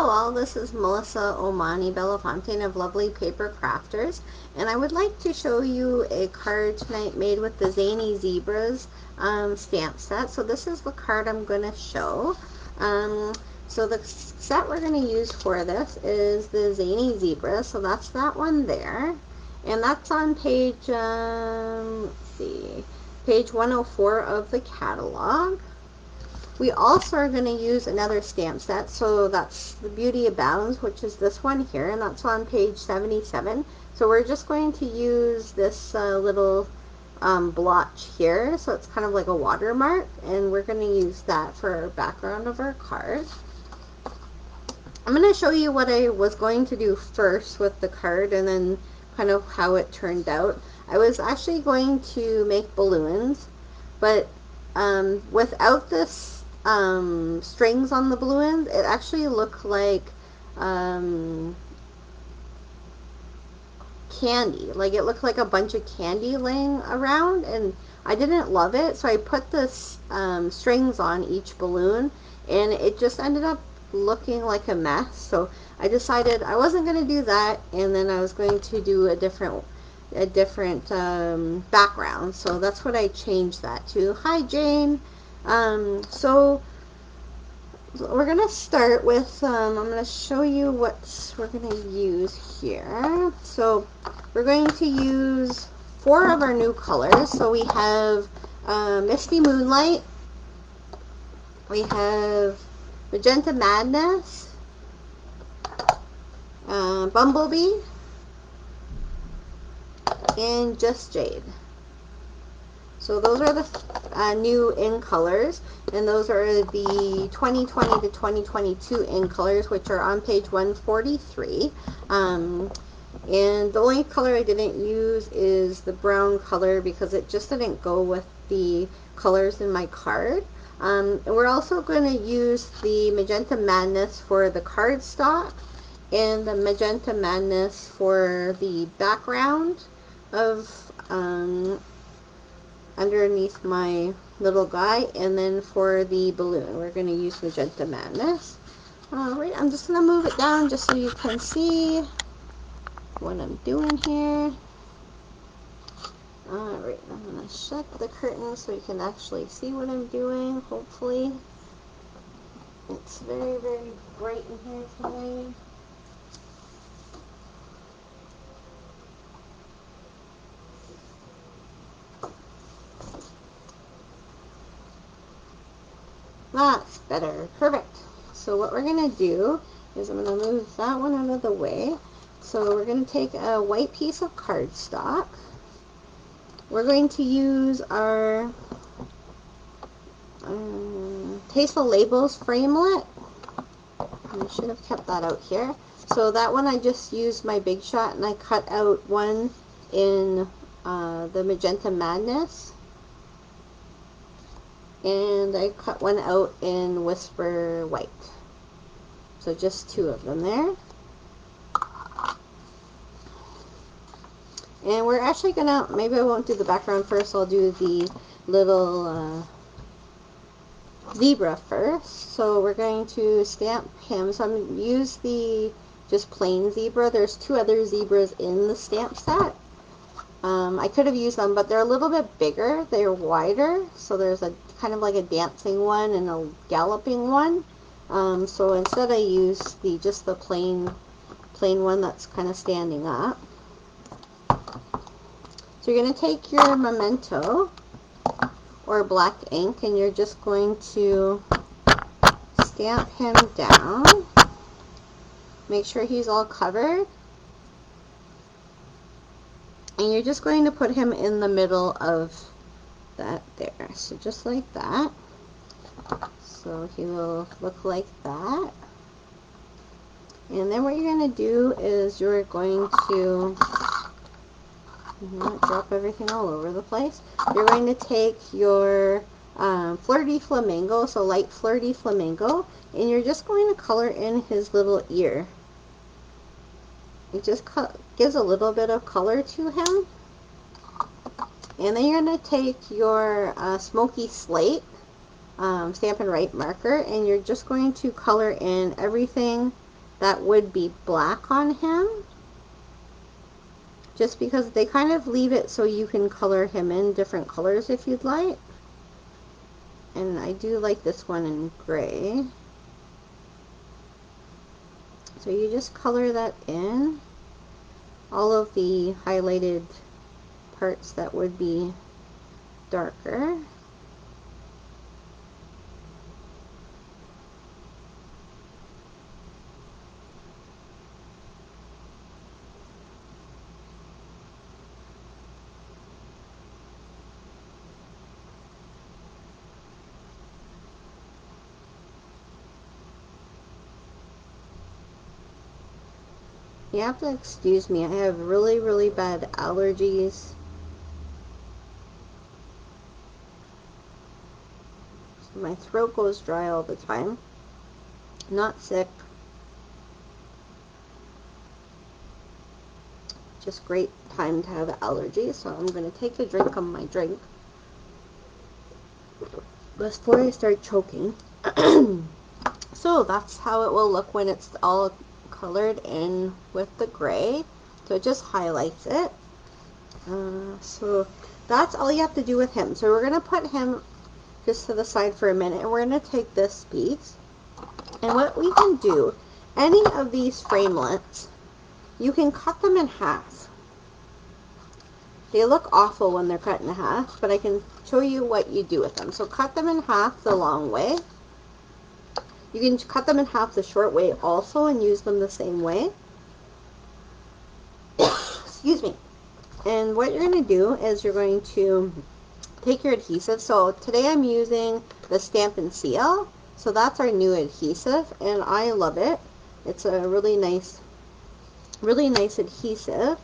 all, this is Melissa Omoniyi Bellefontaine of Lovely Paper Crafters, and I would like to show you a card tonight made with the Zany Zebras stamp set. So this is the card I'm going to show. So the set we're going to use for this is the Zany Zebra, so that's that one there, and that's on page, let's see, page 104 of the catalog. We also are going to use another stamp set, so that's the Beauty Abounds, which is this one here, and that's on page 77. So we're just going to use this little blotch here, so it's kind of like a watermark, and we're going to use that for our background of our card. I'm going to show you what I was going to do first with the card, and then kind of how it turned out. I was actually going to make balloons, but without this strings on the balloons, it actually looked like candy. Like it looked like a bunch of candy laying around, and I didn't love it, so I put this strings on each balloon, and it just ended up looking like a mess. So I decided I wasn't going to do that, and then I was going to do a different background. So that's what I changed that to. Hi Jane. So we're going to start with, I'm going to show you what we're going to use here. So we're going to use 4 of our new colors. So we have Misty Moonlight, we have Magenta Madness, Bumble Bee, and Just Jade. So those are the new in colors, and those are the 2020 to 2022 in colors, which are on page 143. And the only color I didn't use is the brown color because it just didn't go with the colors in my card. And we're also going to use the Magenta Madness for the cardstock and the Magenta Madness for the background of underneath my little guy, and then for the balloon we're going to use Magenta Madness. Alright, I'm just going to move it down just so you can see what I'm doing here. Alright, I'm going to shut the curtain so you can actually see what I'm doing, hopefully. It's very, very bright in here today. That's better. Perfect. So what we're going to do is I'm going to move that one out of the way. So we're going to take a white piece of cardstock. We're going to use our Tasteful Labels Framelit. I should have kept that out here. So that one I just used my Big Shot, and I cut out one in the Magenta Madness. And I cut one out in Whisper White. So just 2 of them there. And we're actually gonna, maybe I won't do the background first, I'll do the little zebra first. So we're going to stamp him. So I'm going to use the just plain zebra. There's 2 other zebras in the stamp set. I could have used them, but they're a little bit bigger. They're wider, so there's a kind of like a dancing one and a galloping one. So instead I used just the plain one that's kind of standing up. So you're going to take your Memento or black ink, and you're just going to stamp him down. Make sure he's all covered. And you're just going to put him in the middle of that there. So just like that. So he will look like that. And then what you're going to do is you're going to not drop everything all over the place. You're going to take your Flirty Flamingo, so light Flirty Flamingo, and you're just going to color in his little ear. It just gives a little bit of color to him. And then you're going to take your Smoky Slate Stampin' Right marker, and you're just going to color in everything that would be black on him, just because they kind of leave it so you can color him in different colors if you'd like. And I do like this one in gray. So you just color that in, all of the highlighted parts that would be darker. You have to excuse me, I have really, really bad allergies. So my throat goes dry all the time. Not sick. Just great time to have allergies. So I'm going to take a drink of my drink before I start choking. So that's how it will look when it's all colored in with the gray. So it just highlights it. So that's all you have to do with him. So we're going to put him just to the side for a minute, and we're going to take this piece. And what we can do, any of these framelits, you can cut them in half. They look awful when they're cut in half, but I can show you what you do with them. So cut them in half the long way. You can cut them in half the short way also and use them the same way. Excuse me. And what you're going to do is you're going to take your adhesive. So today I'm using the Stampin' Seal. So that's our new adhesive, and I love it. It's a really nice adhesive.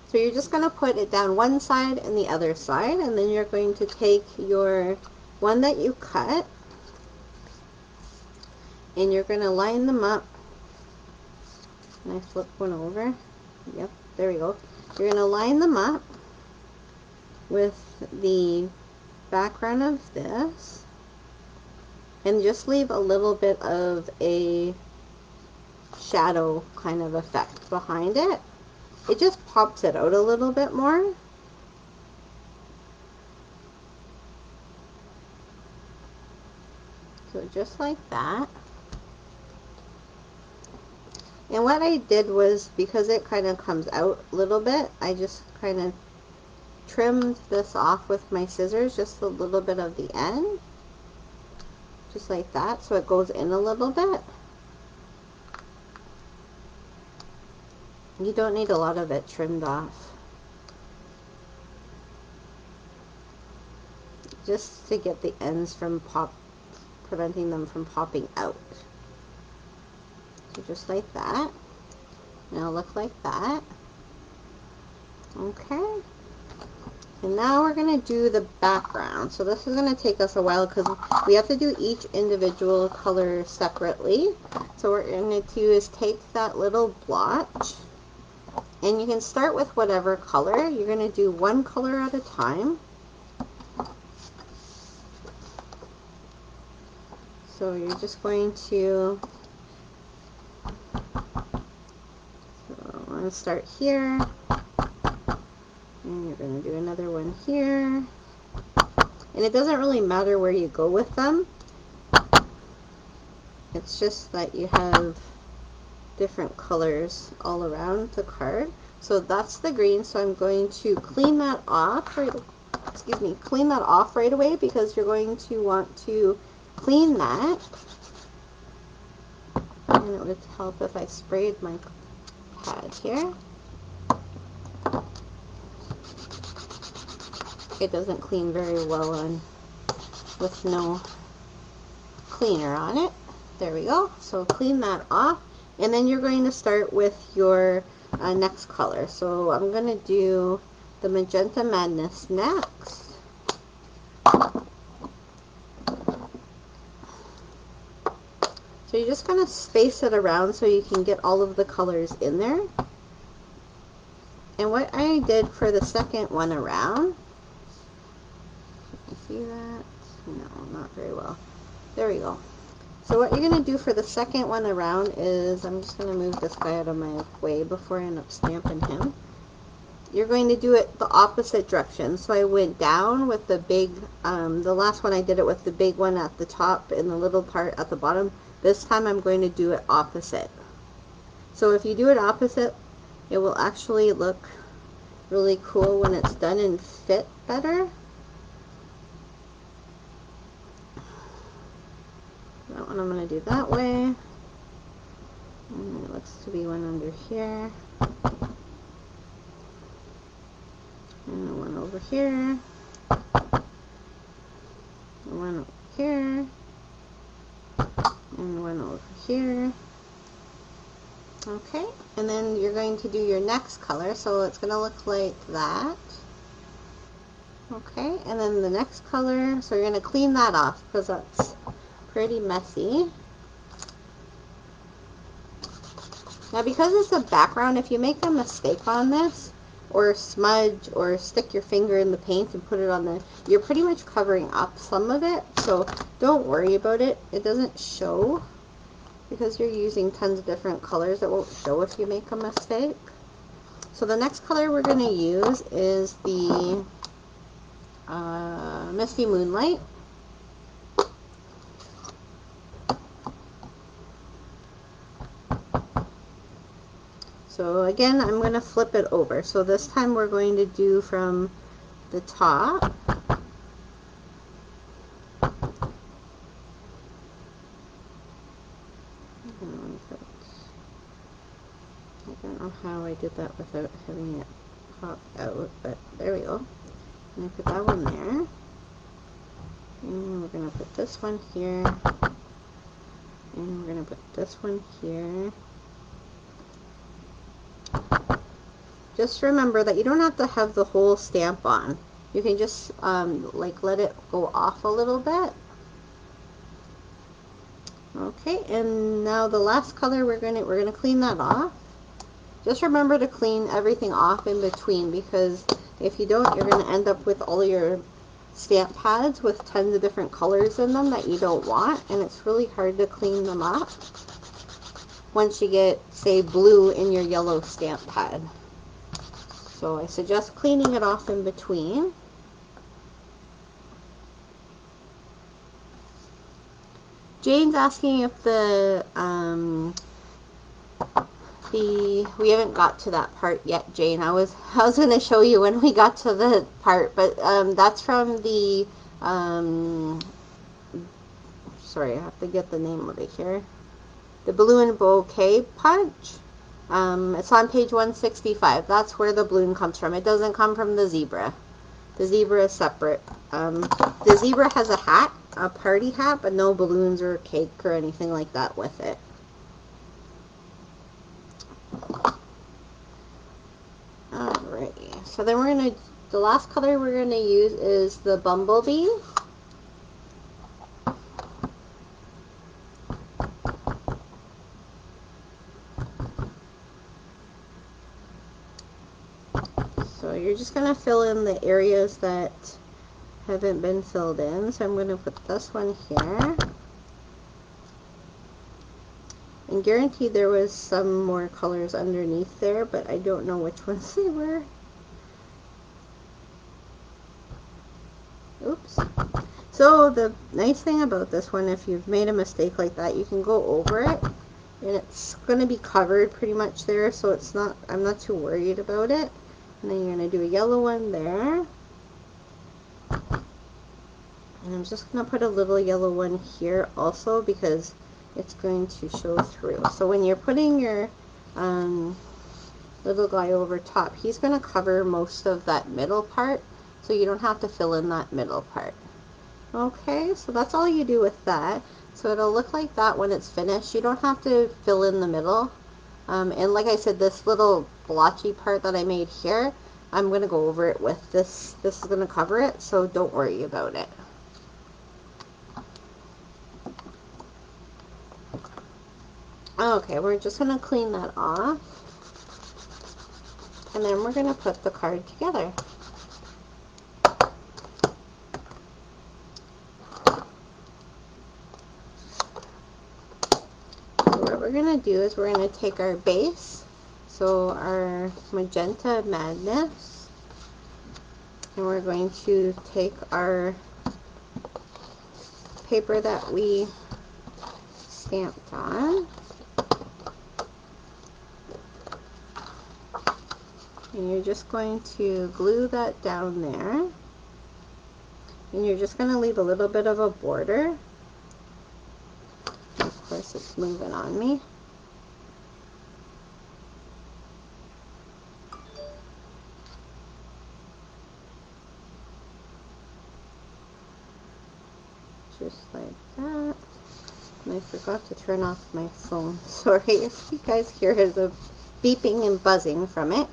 So you're just going to put it down one side and the other side, and then you're going to take your one that you cut, and you're going to line them up. And I flip one over. Yep, there we go. You're going to line them up with the background of this, and just leave a little bit of a shadow kind of effect behind it. It just pops it out a little bit more. So just like that. And what I did was, because it kind of comes out a little bit, I just kind of trimmed this off with my scissors, just a little bit of the end. Just like that, so it goes in a little bit. You don't need a lot of it trimmed off. Just to get the ends from preventing them from popping out. So just like that. And it'll look like that. Okay. And now we're going to do the background. So this is going to take us a while because we have to do each individual color separately. So what we're going to do is take that little blotch, and you can start with whatever color. You're going to do one color at a time. So you're just going to, I'm going to start here, and you're going to do another one here. And it doesn't really matter where you go with them. It's just that you have different colors all around the card. So that's the green, so I'm going to clean that off clean that off right away, because you're going to want to clean that. And it would help if I sprayed my pad here. It doesn't clean very well on with no cleaner on it. There we go. So clean that off, and then you're going to start with your next color. So I'm going to do the Magenta Madness next. So you're just going to space it around so you can get all of the colors in there. And what I did for the second one around, you see that? No, not very well. There we go. So what you're going to do for the second one around is, I'm just going to move this guy out of my way before I end up stamping him. You're going to do it the opposite direction. So I went down with the big, the last one I did it with the big one at the top and the little part at the bottom. This time I'm going to do it opposite. So if you do it opposite, it will actually look really cool when it's done and fit better. That one I'm going to do that way. And it looks to be one under here. And one over here. One over here. And one over here. Okay, and then you're going to do your next color, so it's going to look like that. Okay, and then the next color, so you're going to clean that off because that's pretty messy. Now because it's a background, if you make a mistake on this, or smudge, or stick your finger in the paint and put it on the, you're pretty much covering up some of it, so don't worry about it. It doesn't show. Because you're using tons of different colors, it won't show if you make a mistake. So the next color we're going to use is the Misty Moonlight. So again, I'm going to flip it over. So this time we're going to do from the top. I don't know how I did that without having it pop out, but there we go. I'm going to put that one there. And we're going to put this one here. And we're going to put this one here. Just remember that you don't have to have the whole stamp on. You can just like let it go off a little bit. Okay, and now the last color we're gonna clean that off. Just remember to clean everything off in between, because if you don't, you're gonna end up with all your stamp pads with tons of different colors in them that you don't want, and it's really hard to clean them up once you get, say, blue in your yellow stamp pad. So I suggest cleaning it off in between. Jane's asking if we haven't got to that part yet, Jane. I was going to show you when we got to the part, but that's from the sorry, I have to get the name of it here. The Balloon Bouquet Punch. It's on page 165. That's where the balloon comes from. It doesn't come from the zebra. The zebra is separate. The zebra has a hat, a party hat, but no balloons or cake or anything like that with it. Alrighty, so then we're going to, the last color we're going to use is the Bumble Bee. So you're just going to fill in the areas that haven't been filled in. So I'm going to put this one here. And guaranteed there was some more colors underneath there, but I don't know which ones they were. Oops. So the nice thing about this one, if you've made a mistake like that, you can go over it, and it's going to be covered pretty much there, so it's not, I'm not too worried about it. And then you're going to do a yellow one there. And I'm just going to put a little yellow one here also, because it's going to show through. So when you're putting your little guy over top, he's going to cover most of that middle part, so you don't have to fill in that middle part. Okay, so that's all you do with that. So it'll look like that when it's finished. You don't have to fill in the middle. And like I said, this little blotchy part that I made here, I'm going to go over it with this. This is going to cover it, so don't worry about it. Okay, we're just going to clean that off. And then we're going to put the card together. we're going to do is we're going to take our base, so our magenta madness, and we're going to take our paper that we stamped on, and you're just going to glue that down there, and you're just going to leave a little bit of a border. Of course, it's moving on me. Just like that. And I forgot to turn off my phone. Sorry if you guys hear the beeping and buzzing from it.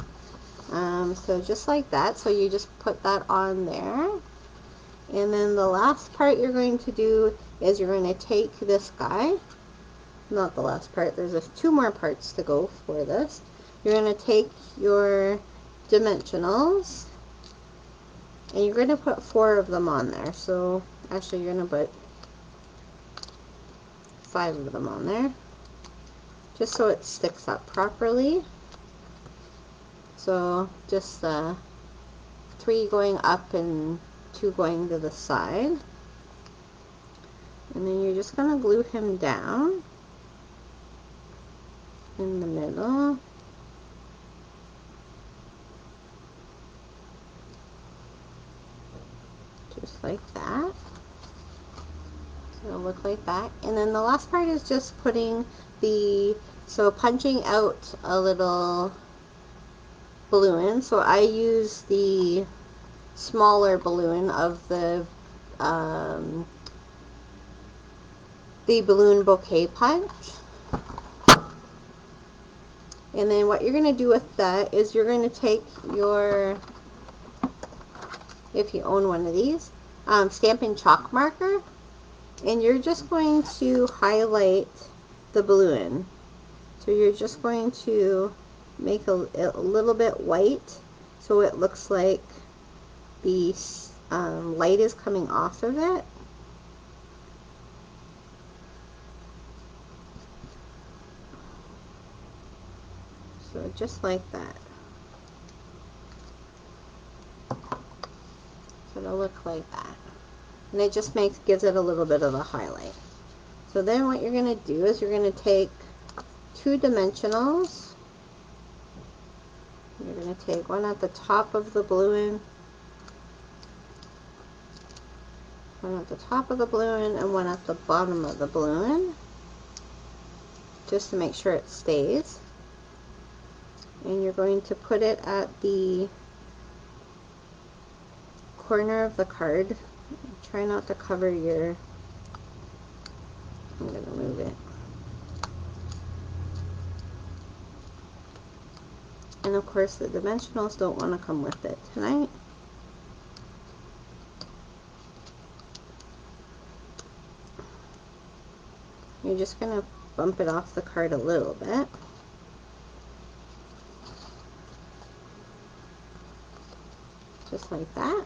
So just like that. So you just put that on there. And then the last part you're going to do is you're going to take this guy. Not the last part. There's two more parts to go for this. You're going to take your dimensionals. And you're going to put 4 of them on there. So actually you're going to put 5 of them on there, just so it sticks up properly. So just 3 going up and 2 going to the side. And then you're just going to glue him down in the middle. Just like that. It'll look like that. And then the last part is just putting punching out a little balloon. So I use the smaller balloon of the balloon bouquet punch. And then what you're going to do with that is you're going to take your, if you own one of these, Stampin' chalk marker, and you're just going to highlight the balloon. So you're just going to make a little bit white so it looks like the light is coming off of it. So just like that. So it'll look like that. And it just gives it a little bit of a highlight. So then what you're going to do is you're going to take 2 dimensionals. You're going to take one at the top of the balloon, one at the top of the balloon, and one at the bottom of the balloon, just to make sure it stays. And you're going to put it at the corner of the card. Try not to cover your, I'm going to move it. And of course the dimensionals don't want to come with it tonight. You're just going to bump it off the card a little bit. Just like that.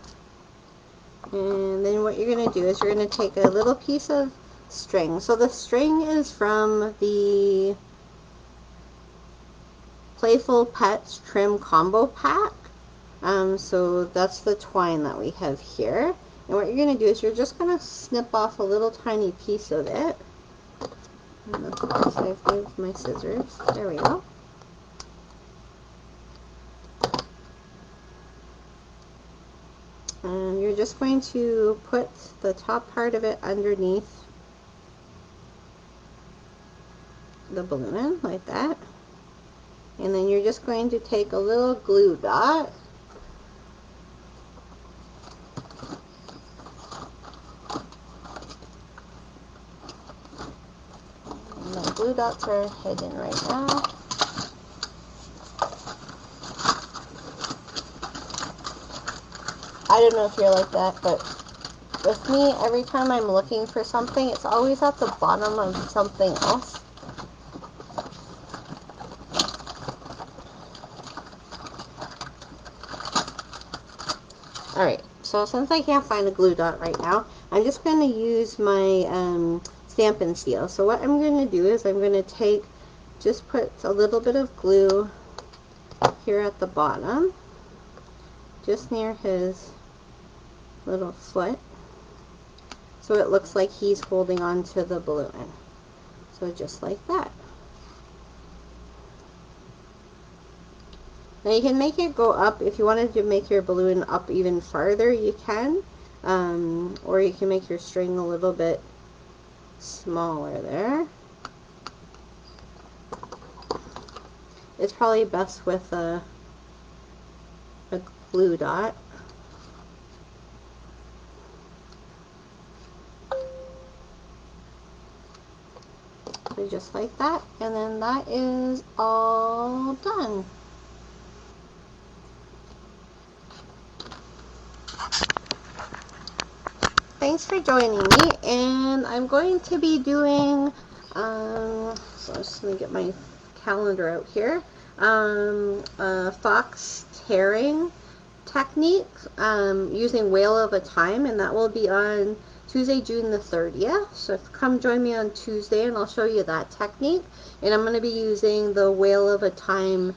And then what you're going to do is you're going to take a little piece of string. So the string is from the Playful Pets Trim Combo Pack. So that's the twine that we have here. And what you're going to do is you're just going to snip off a little tiny piece of it. And of course I've moved my scissors. There we go. And you're just going to put the top part of it underneath the balloon, like that. And then you're just going to take a little glue dot. And the glue dots are hidden right now. I don't know if you're like that, but with me, every time I'm looking for something, it's always at the bottom of something else. Alright, so since I can't find a glue dot right now, I'm just going to use my Stampin' Seal. So what I'm going to do is I'm going to take just put a little bit of glue here at the bottom, just near his little foot, so it looks like he's holding on to the balloon. So just like that. Now you can make it go up. If you wanted to make your balloon up even farther, you can. Or you can make your string a little bit smaller there. It's probably best with a glue dot. So just like that, and then that is all done. Thanks for joining me, and I'm going to be doing, so I'm just going to get my calendar out here, fox tearing technique using Whale of a Time, and that will be on Tuesday, June the 30th. So come join me on Tuesday and I'll show you that technique. And I'm going to be using the Whale of a Time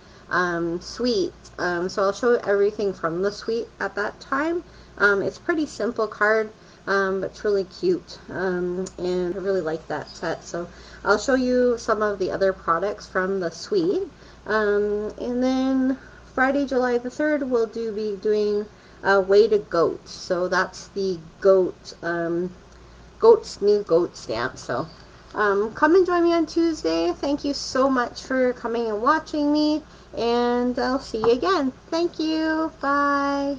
suite. So I'll show everything from the suite at that time. It's a pretty simple card, but it's really cute. And I really like that set. So I'll show you some of the other products from the suite. And then Friday, July the 3rd, we'll be doing Way to Goat. So that's the goat's new goat stamp. So come and join me on Tuesday. Thank you so much for coming and watching me, and I'll see you again. Thank you. Bye.